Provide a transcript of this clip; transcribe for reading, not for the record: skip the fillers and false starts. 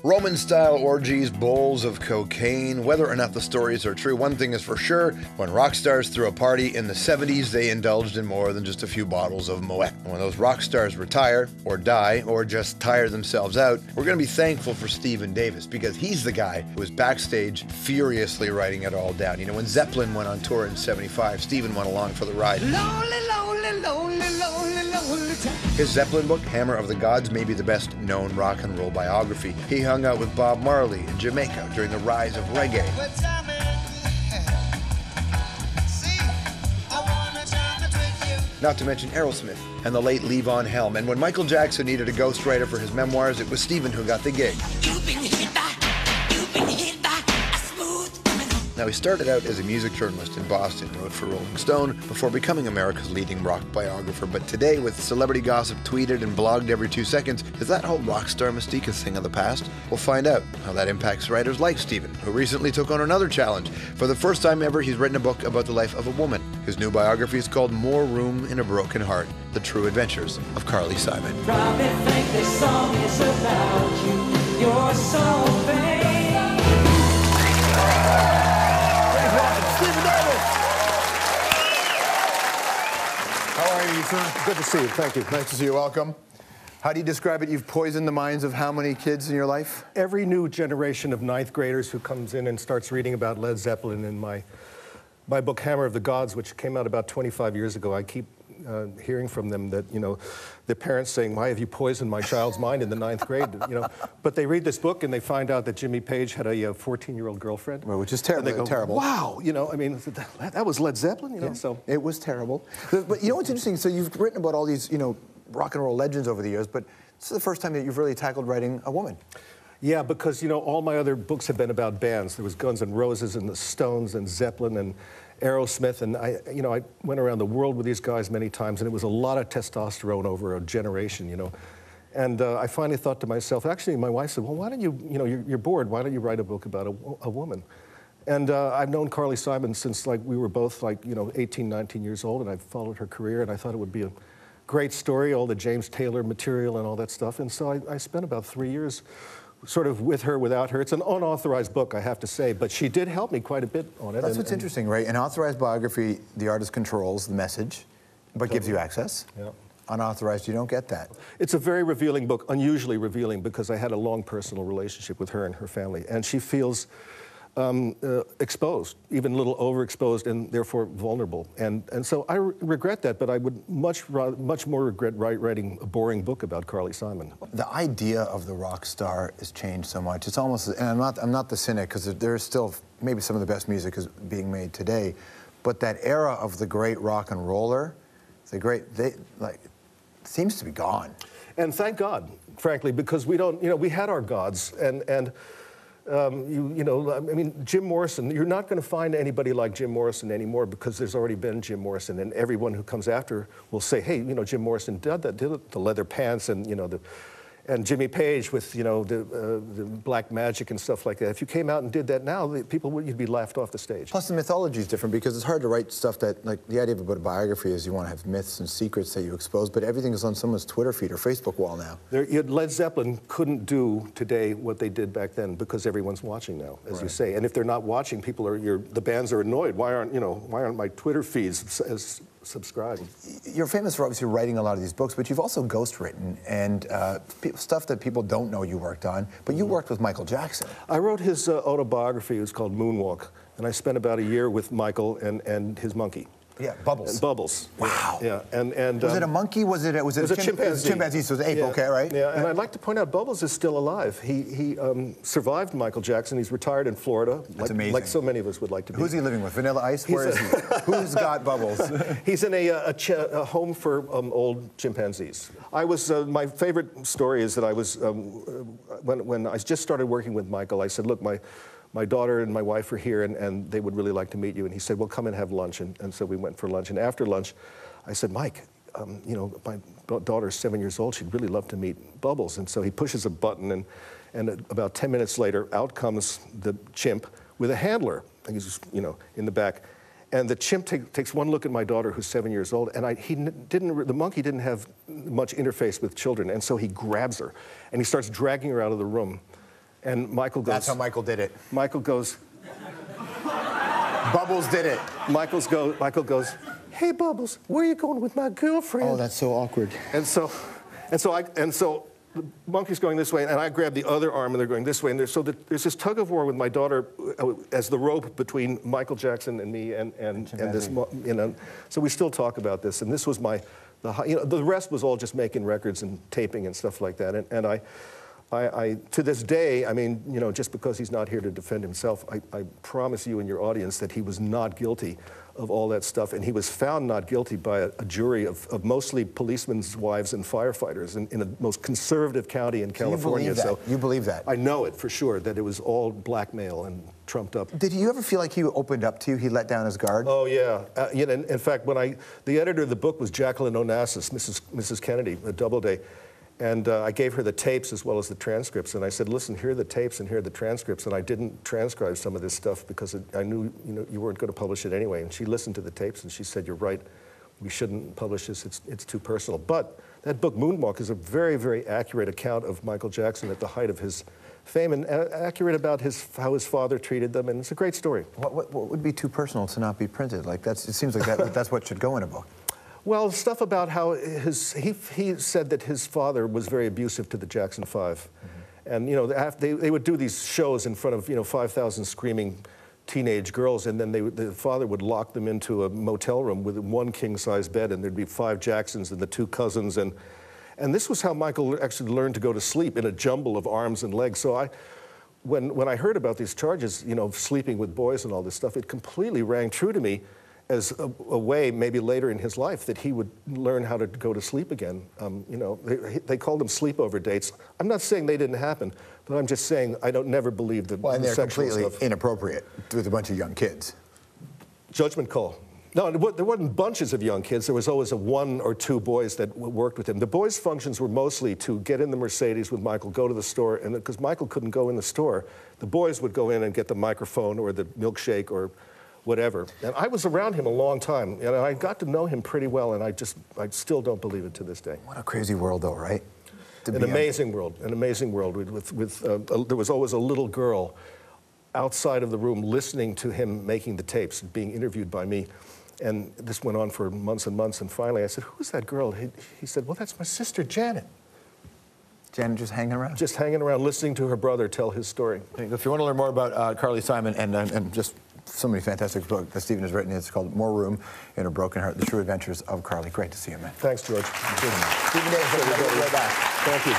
Roman-style orgies, bowls of cocaine. Whether or not the stories are true, one thing is for sure. When rock stars threw a party in the 70s, they indulged in more than just a few bottles of Moet. When those rock stars retire, or die, or just tire themselves out, we're going to be thankful for Stephen Davis, because he's the guy who was backstage furiously writing it all down. You know, when Zeppelin went on tour in 75, Stephen went along for the ride. Lonely, lonely, lonely, lonely, lonely time. His Zeppelin book, Hammer of the Gods, may be the best known rock and roll biography. He hung out with Bob Marley in Jamaica during the rise of reggae. Not to mention Aerosmith and the late Levon Helm. And when Michael Jackson needed a ghostwriter for his memoirs, it was Stephen who got the gig. Now, he started out as a music journalist in Boston, wrote for Rolling Stone, before becoming America's leading rock biographer. But today, with celebrity gossip tweeted and blogged every 2 seconds, is that whole rock star mystique a thing of the past? We'll find out how that impacts writers like Stephen, who recently took on another challenge. For the first time ever, he's written a book about the life of a woman. His new biography is called More Room in a Broken Heart, The True Adventures of Carly Simon. Probably think this song is about you. You're so vain. Stephen Davis! How are you, sir? Good to see you. Thank you. Nice to see you. Welcome. How do you describe it? You've poisoned the minds of how many kids in your life? Every new generation of ninth graders who comes in and starts reading about Led Zeppelin in my book, Hammer of the Gods, which came out about 25 years ago, I keep hearing from them that, you know, their parents saying, why have you poisoned my child's mind in the 9th grade? You know, but they read this book and they find out that Jimmy Page had a 14-year-old girlfriend. Well, which is terrible. And they go, terrible. Wow, you know, I mean, that was Led Zeppelin, you know, Yeah, so. it was terrible. But you know what's interesting? So you've written about all these, you know, rock and roll legends over the years, but this is the first time that you've really tackled writing a woman. Yeah, because, you know, all my other books have been about bands. There was Guns N' Roses and the Stones and Zeppelin and Aerosmith, and I went around the world with these guys many times, and it was a lot of testosterone over a generation, you know. And I finally thought to myself, actually, my wife said, well, why don't you, you know, you're bored, why don't you write a book about a woman? And I've known Carly Simon since, like, we were both, like, you know, 18, 19 years old, and I've followed her career, and I thought it would be a great story, all the James Taylor material and all that stuff, and so I spent about 3 years sort of with her, without her. It's an unauthorized book, I have to say, but she did help me quite a bit on it. That's what's interesting, right? An authorized biography, the artist controls the message, but gives you access. Yeah. Unauthorized, you don't get that. It's a very revealing book, unusually revealing, because I had a long personal relationship with her and her family, and she feels exposed, even a little overexposed, and therefore vulnerable. And so I regret that, but I would much more regret writing a boring book about Carly Simon. The idea of the rock star has changed so much. It's almost, and I'm not the cynic, because there's still maybe some of the best music is being made today, but that era of the great rock and roller, seems to be gone. And thank God, frankly, because we don't, you know, we had our gods, and you know, I mean, Jim Morrison, you're not going to find anybody like Jim Morrison anymore, because there's already been Jim Morrison, and everyone who comes after will say, hey, you know, Jim Morrison did the leather pants, and, you know, and Jimmy Page with, you know, the black magic and stuff like that. If you came out and did that now, you'd be laughed off the stage. Plus the mythology is different, because it's hard to write stuff that, like, the idea about a biography is you want to have myths and secrets that you expose, but everything is on someone's Twitter feed or Facebook wall now. Led Zeppelin couldn't do today what they did back then, because everyone's watching now, as you say. And if they're not watching, the bands are annoyed. Why aren't my Twitter feeds as subscribed? You're famous for obviously writing a lot of these books, but you've also ghostwritten, and stuff that people don't know you worked on, but you worked with Michael Jackson. I wrote his autobiography. It was called Moonwalk, and I spent about a year with Michael and his monkey. Yeah, Bubbles. And Bubbles. Wow. Yeah, and was it a monkey? Was it a chimpanzee? It was a chimpanzee, so it was an ape, yeah, okay, right? Yeah, and I'd like to point out Bubbles is still alive. He survived Michael Jackson. He's retired in Florida. That's amazing. Like so many of us would like to be. Who's he living with? Vanilla Ice? Where is he? Who's got Bubbles? He's in a home for old chimpanzees. My favorite story is that I was, when I just started working with Michael, I said, look, my daughter and my wife are here, and they would really like to meet you. And he said, well, come and have lunch. And so we went for lunch. And after lunch, I said, Mike, you know, my daughter's 7 years old. She'd really love to meet Bubbles. And so he pushes a button, and about 10 minutes later, out comes the chimp with a handler. And he's, you know, in the back. And the chimp takes one look at my daughter, who's 7 years old, and the monkey didn't have much interface with children, and so he grabs her, and he starts dragging her out of the room. And Michael goes... That's how Michael did it. Michael goes... Bubbles did it. Michael goes, hey, Bubbles, where are you going with my girlfriend? Oh, that's so awkward. And so the monkey's going this way, and I grab the other arm, and they're going this way. And there's this tug of war with my daughter as the rope between Michael Jackson and me, and this, you know. So we still talk about this. And this was the rest was all just making records and taping and stuff like that. And I to this day, I mean, you know, just because he's not here to defend himself, I promise you and your audience that he was not guilty of all that stuff, and he was found not guilty by a jury of mostly policemen's wives and firefighters in the most conservative county in California. You believe that? You believe that? I know it for sure, that it was all blackmail and trumped up. Did you ever feel like he opened up to you? He let down his guard? Oh, yeah. You know, in fact, the editor of the book was Jacqueline Onassis, Mrs. Kennedy, a Doubleday. And I gave her the tapes as well as the transcripts, and I said, "Listen, here are the tapes and here are the transcripts." And I didn't transcribe some of this stuff because I knew, you know, you weren't going to publish it anyway. And she listened to the tapes and she said, "You're right. We shouldn't publish this. It's too personal." But that book, Moonwalk, is a very, very accurate account of Michael Jackson at the height of his fame, and accurate about how his father treated them. And it's a great story. What would be too personal to not be printed? Like it seems like that's what should go in a book. Well, stuff about how he said that his father was very abusive to the Jackson 5. Mm-hmm. And, you know, they would do these shows in front of, you know, 5,000 screaming teenage girls, and then the father would lock them into a motel room with one king-size bed, and there'd be 5 Jacksons and the 2 cousins. And this was how Michael actually learned to go to sleep, in a jumble of arms and legs. So when I heard about these charges, you know, sleeping with boys and all this stuff, it completely rang true to me as a way, maybe later in his life, that he would learn how to go to sleep again. You know, they called them sleepover dates. I'm not saying they didn't happen, but I'm just saying I don't never believe the and they're sexual completely stuff. Inappropriate with a bunch of young kids. Judgment call. No, there wasn't bunches of young kids. There was always 1 or 2 boys that worked with him. The boys' functions were mostly to get in the Mercedes with Michael, go to the store, and because Michael couldn't go in the store, the boys would go in and get the microphone or the milkshake or whatever. And I was around him a long time, and I got to know him pretty well, and I still don't believe it to this day. What a crazy world, though, right? An amazing world. There was always a little girl outside of the room listening to him making the tapes, being interviewed by me. And this went on for months and months, and finally I said, "Who's that girl?" He said, "Well, that's my sister, Janet." Janet just hanging around? Just hanging around, listening to her brother tell his story. If you want to learn more about Carly Simon and just so many fantastic books that Stephen has written, it's called More Room in a Broken Heart, The True Adventures of Carly. Great to see you, man. Thanks, George. Stephen Davis, everybody, right back. Thank you.